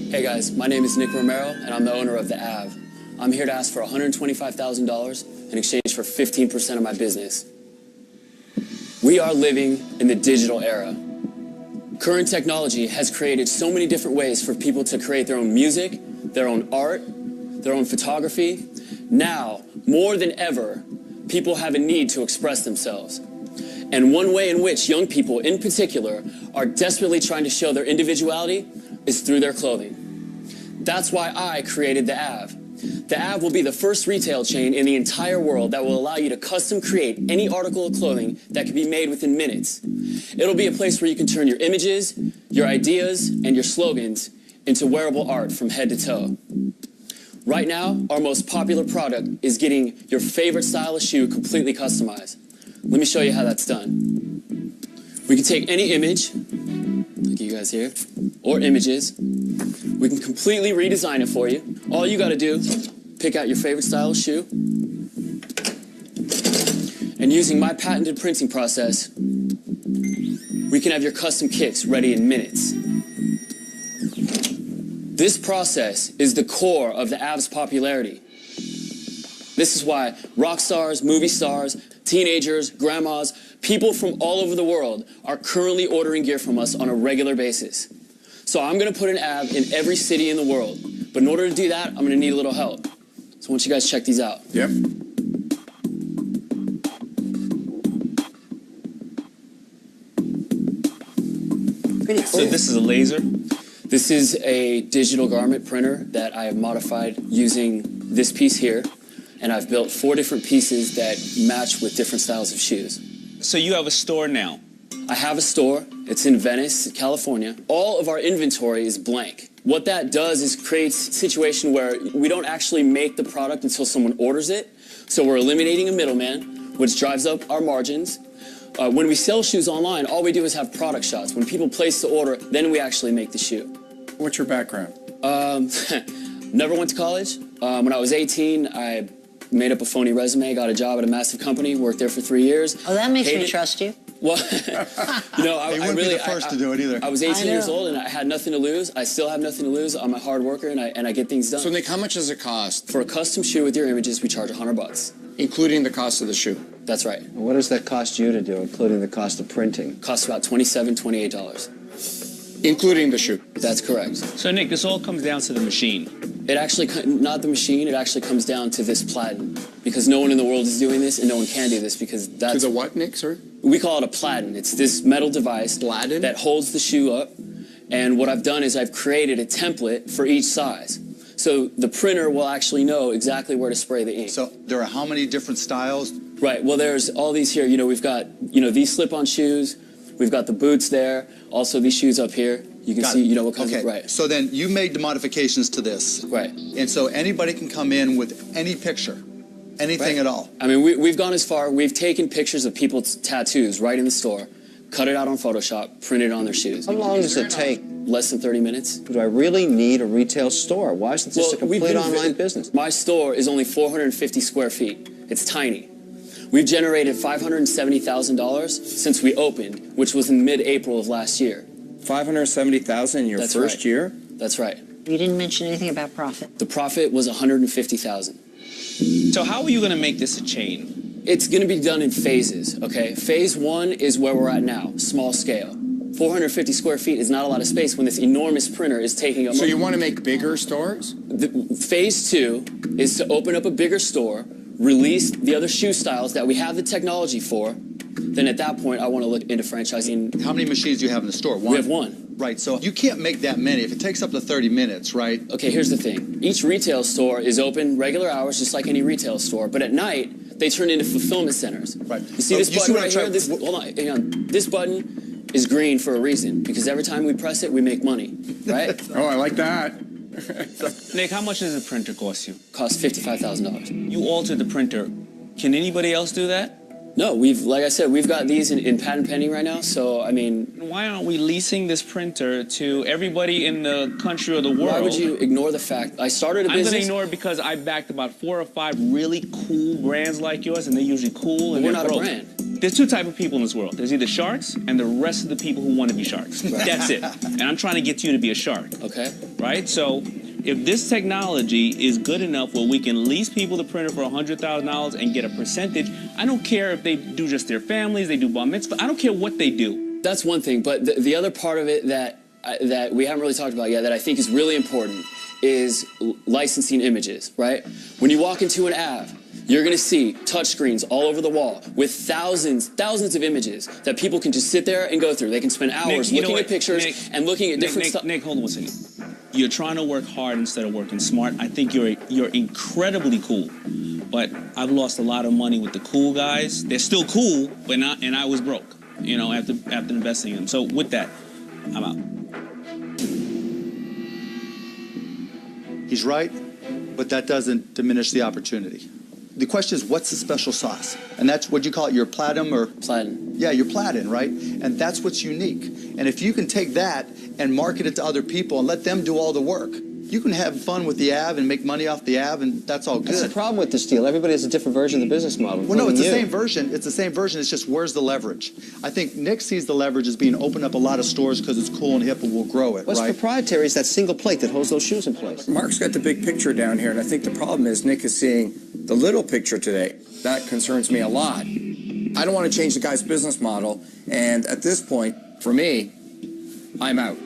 Hey guys, my name is Nick Romero, and I'm the owner of The Av. I'm here to ask for $125,000 in exchange for 15% of my business. We are living in the digital era. Current technology has created so many different ways for people to create their own music, their own art, their own photography. Now, more than ever, people have a need to express themselves. And one way in which young people in particular are desperately trying to show their individuality is through their clothing. That's why I created The Av. The Av will be the first retail chain in the entire world that will allow you to custom create any article of clothing that can be made within minutes. It'll be a place where you can turn your images, your ideas, and your slogans into wearable art from head to toe. Right now, our most popular product is getting your favorite style of shoe completely customized. Let me show you how that's done. We can take any image, like you guys here, or images. We can completely redesign it for you. All you gotta do, pick out your favorite style of shoe, and using my patented printing process, we can have your custom kicks ready in minutes. This process is the core of the Av's popularity. This is why rock stars, movie stars, teenagers, grandmas, people from all over the world are currently ordering gear from us on a regular basis. So I'm gonna put an Av in every city in the world. But in order to do that, I'm gonna need a little help. So I want you guys to check these out. Yep. Pretty cool. So this is a laser? This is a digital garment printer that I have modified using this piece here. And I've built 4 different pieces that match with different styles of shoes. So you have a store now? I have a store. It's in Venice, California. All of our inventory is blank. What that does is creates a situation where we don't actually make the product until someone orders it. So we're eliminating a middleman, which drives up our margins. When we sell shoes online, all we do is have product shots. When people place the order, then we actually make the shoe. What's your background? Never went to college. When I was 18, I made up a phony resume, got a job at a massive company, worked there for 3 years. Oh, that makes me trust you. Well, you know, He wouldn't be the first to do it either. I was 18 years old and I had nothing to lose. I still have nothing to lose. I'm a hard worker and I get things done. So Nick, how much does it cost? For a custom shoe with your images, we charge $100. Including the cost of the shoe? That's right. What does that cost you to do, including the cost of printing? Costs about $27, $28. Including the shoe? That's correct. So Nick, this all comes down to the machine. It actually, not the machine, it actually comes down to this platen. Because no one in the world is doing this and no one can do this because that's... To the what, Nick, sir? We call it a platen. It's this metal device Platen? that holds the shoe up. And what I've done is I've created a template for each size. So the printer will actually know exactly where to spray the ink. So there are how many different styles? Right, well there's all these here. You know, we've got, you know, these slip-on shoes. We've got the boots there. Also these shoes up here. You can see, you know, what comes okay. right. So then you made the modifications to this. Right. And so anybody can come in with any picture, anything Right. at all. I mean, we've gone as far, we've taken pictures of people's tattoos right in the store, cut it out on Photoshop, printed it on their shoes. Oh. How long does it take? Less than 30 minutes. Do I really need a retail store? Why isn't this a complete online business? My store is only 450 square feet. It's tiny. We've generated $570,000 since we opened, which was in mid-April of last year. $570,000 in your That's first right. year? That's right. You didn't mention anything about profit. The profit was $150,000. So how are you going to make this a chain? It's going to be done in phases, okay? Phase 1 is where we're at now, small scale. 450 square feet is not a lot of space when this enormous printer is taking up... So you want to make bigger stores? Phase 2 is to open up a bigger store, release the other shoe styles that we have the technology for. Then at that point, I want to look into franchising. How many machines do you have in the store? One? We have 1. Right, so you can't make that many. If it takes up to 30 minutes, right? Okay, here's the thing. Each retail store is open regular hours, just like any retail store. But at night, they turn into fulfillment centers. Right. You see this button right here? Hold on, hang on. This button is green for a reason, because every time we press it, we make money, right? Oh, I like that. Nick, how much does the printer cost you? Costs $55,000. You altered the printer. Can anybody else do that? No, like I said, we've got these in patent pending right now, so, I mean... Why aren't we leasing this printer to everybody in the country or the world? Why would you ignore the fact I started a business... I'm going to ignore it because I backed about 4 or 5 really cool brands like yours, and they're usually cool and we're they're not broke. a brand. There's 2 types of people in this world. There's either sharks and the rest of the people who want to be sharks. That's it. And I'm trying to get you to be a shark. Okay. right? So if this technology is good enough where we can lease people the printer for $100,000 and get a percentage, I don't care if they do just their families, they do bar mitzvah, I don't care what they do. That's one thing, but the other part of it that we haven't really talked about yet that I think is really important is licensing images, right? When you walk into an Av, you're gonna see touchscreens all over the wall with thousands of images that people can just sit there and go through. They can spend hours looking at pictures and looking at different stuff. Nick, hold on one second. You're trying to work hard instead of working smart. I think you're incredibly cool, but I've lost a lot of money with the cool guys. They're still cool, but not, and I was broke, you know, after investing in them. So with that, I'm out. He's right, but that doesn't diminish the opportunity. The question is, what's the special sauce? And that's what you call it, your platinum or? Platinum. Yeah, your platinum, right? And that's what's unique. And if you can take that and market it to other people and let them do all the work, you can have fun with the Av and make money off the Av, and that's all good. That's the problem with this deal. Everybody has a different version of the business model. Well, no, it's the same version. It's the same version. It's just where's the leverage? I think Nick sees the leverage as being open up a lot of stores because it's cool and hip and we'll grow it, What's right? proprietary is that single plate that holds those shoes in place. Mark's got the big picture down here, and I think the problem is Nick is seeing the little picture today. That concerns me a lot. I don't want to change the guy's business model, and at this point, for me, I'm out.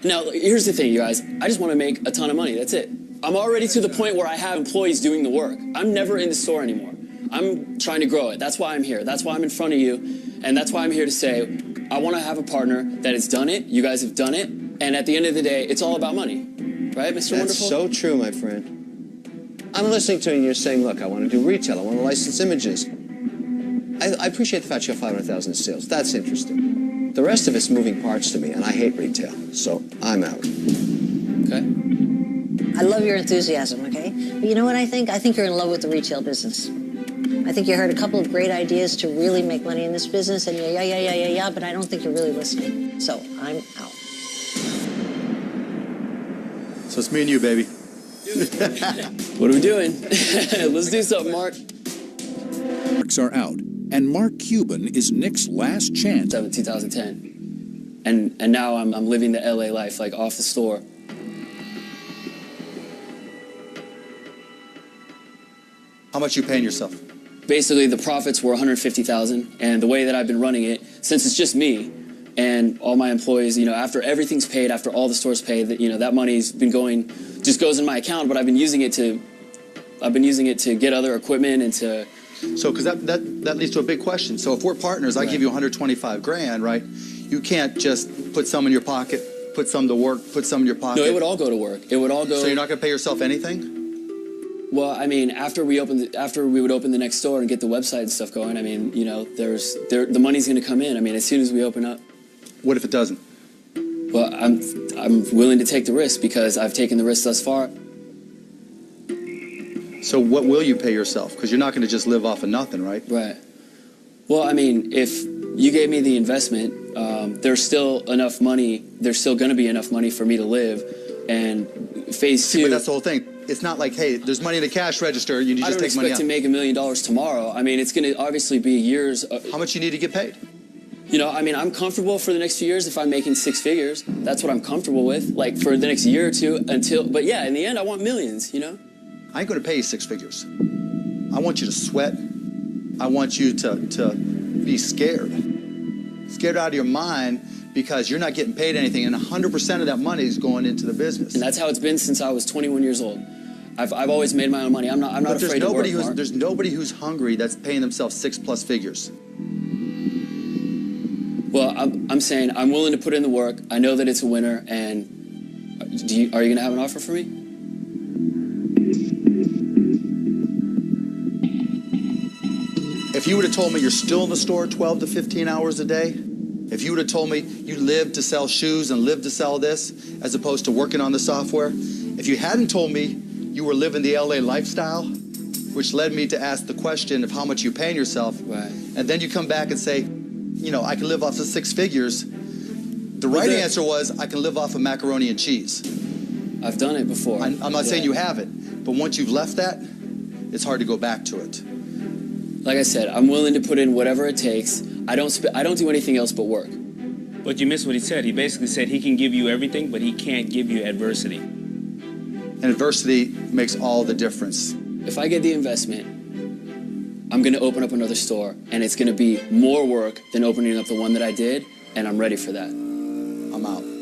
Now, here's the thing, you guys. I just want to make a ton of money. That's it. I'm already to the point where I have employees doing the work. I'm never in the store anymore. I'm trying to grow it. That's why I'm here. That's why I'm in front of you. And that's why I'm here to say, I want to have a partner that has done it. You guys have done it. And at the end of the day, it's all about money. Right, Mr. That's Wonderful? so true, my friend. I'm listening to you and you're saying, look, I want to do retail. I want to license images. I appreciate the fact you have 500,000 in sales. That's interesting. The rest of it's moving parts to me, and I hate retail, so I'm out. Okay. I love your enthusiasm, okay? But you know what I think? I think you're in love with the retail business. I think you heard a couple of great ideas to really make money in this business, and yeah, but I don't think you're really listening. So I'm out. So it's me and you, baby. What are we doing? Let's do something, Mark. Marks are out, and Mark Cuban is Nick's last chance. 2010. And now I'm living the LA life, like off the store. How much you paying yourself? Basically, the profits were $150,000, and the way that I've been running it, since it's just me and all my employees, you know, after everything's paid, after all the stores pay, that, you know, that money's been going, just goes in my account, but I've been using it to get other equipment and to. So, because that leads to a big question. So, if we're partners, I give you 125 grand, right? You can't just put some in your pocket, put some to work, put some in your pocket. No, it would all go to work. It would all go. So you're not going to pay yourself anything? Well, I mean, after we would open the next store and get the website and stuff going, I mean, you know, the money's going to come in. I mean, as soon as we open up. What if it doesn't? Well, I'm willing to take the risk because I've taken the risk thus far. So what will you pay yourself? Because you're not going to just live off of nothing, right? Right. Well, I mean, if you gave me the investment, there's still enough money. There's still going to be enough money for me to live. And phase two. But that's the whole thing. It's not like, hey, there's money in the cash register. You just take money out. I don't expect to make $1 million tomorrow. I mean, it's going to obviously be years. How much you need to get paid? You know, I mean, I'm comfortable for the next few years if I'm making 6 figures. That's what I'm comfortable with, like for the next year or two but yeah, in the end, I want millions, you know? I ain't going to pay you 6 figures. I want you to sweat. I want you to be scared. Scared out of your mind because you're not getting paid anything, and 100% of that money is going into the business. And that's how it's been since I was 21 years old. I've always made my own money. I'm not afraid to work, Mark. There's nobody who's hungry that's paying themselves 6+ figures. Well, I'm saying I'm willing to put in the work. I know that it's a winner, and are you going to have an offer for me? If you would have told me you're still in the store 12 to 15 hours a day, if you would have told me you live to sell shoes and live to sell this, as opposed to working on the software, if you hadn't told me you were living the LA lifestyle, which led me to ask the question of how much you paying yourself, right. And then you come back and say, you know, I can live off of 6 figures. The right answer was, I can live off of macaroni and cheese. I've done it before. I'm not saying you haven't, but once you've left that, it's hard to go back to it. Like I said, I'm willing to put in whatever it takes. I don't do anything else but work. But you missed what he said. He basically said he can give you everything, but he can't give you adversity. And adversity makes all the difference. If I get the investment, I'm going to open up another store, and it's going to be more work than opening up the one that I did, and I'm ready for that. I'm out.